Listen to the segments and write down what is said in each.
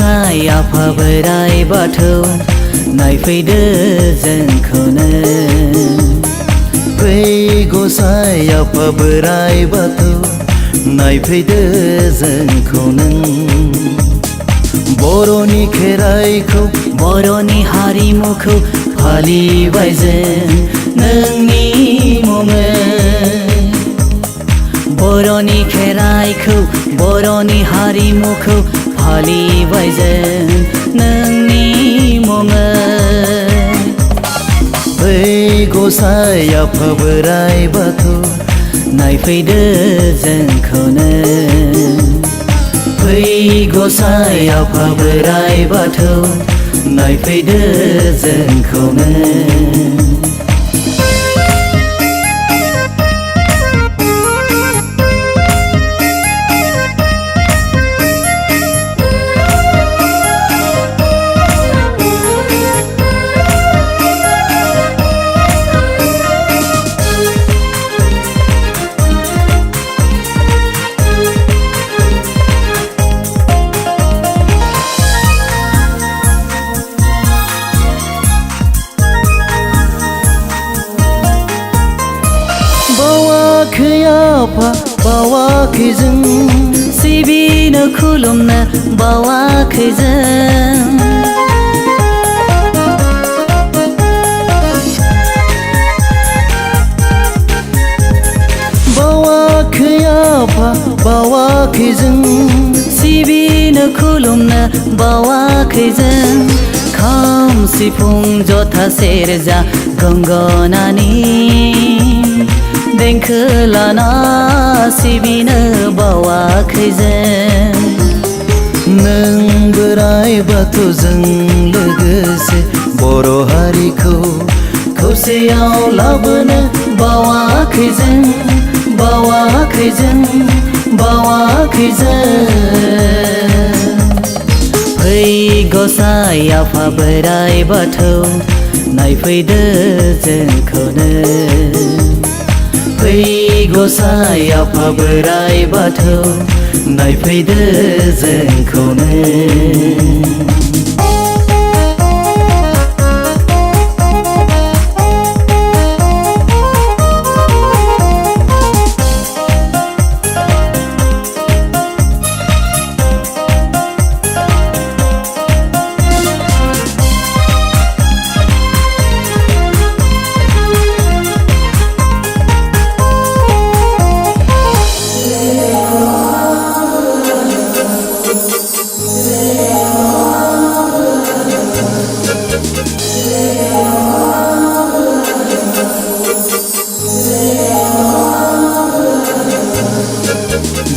गसाइ आफा बोराइ बाथौ नायफैदो जोंखौनो फै गसाइ आफा बोराइ बाथौ नायफैदो जोंखौनो बर'नि खेराइखौ बर'नि हारिमुखौ फालिबाय जों नोंनि मुङै बर'नि खेराइखौ बर'नि हारिमुखौ फालिबाय जों नोंनि मुङै फै गसाइ आफा बोराइ बाथौ नायफैदो जोंखौनो फै गसाइ आफा बोराइ बाथौ नायफैदो जोंखौनो बावाखै आफा बावाखै जों सिबिनो खुलुमनो बावाखै जों बावाखै आफा बावाखै जों सिबिनो खुलुमनो बावाखै जों खाम सिफुं जथा सेरजा गंगनानि देंखो लाना सिबिनो बावाखै जों नों बोराइ बाथौजों लोगोसे बर' हारिखौ खौसेयाव लाबोनो बावाखै जों बावाखै जों बावाखै जों फै गसाइ आफा बोराइ बाथौ नायफैदो जोंखौनो फै गसाइ आफा बोराइ बाथौ नायफैदो जोंखौनो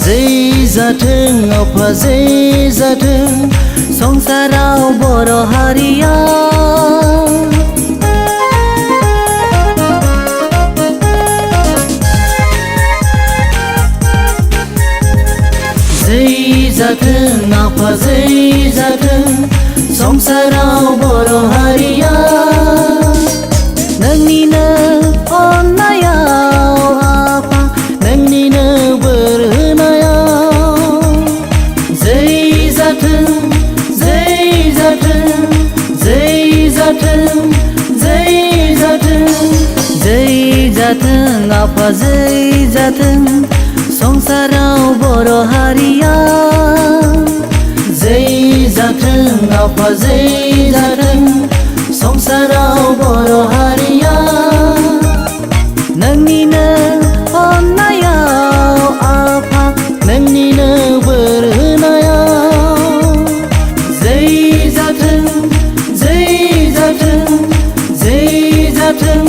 जै जाथों आफा जै जाथों संसाराव बर' हारिया जै जाथों आफा जै जाथों संसाराव बर' हारिया नोंनिनो अननायाव आफा नोंनिनो बोर होनायाव जै जाथों जै जाथों जै जाथों जै जाथों जै जाथों आफा जै जाथों संसाराव बर' हारिया जै जाथों आफा जै जाथों संसाराव बर' हारिया नोंनिनो अननायाव आफा नोंनिनो बोर होनायाव जै जाथों जै जाथों जै जाथों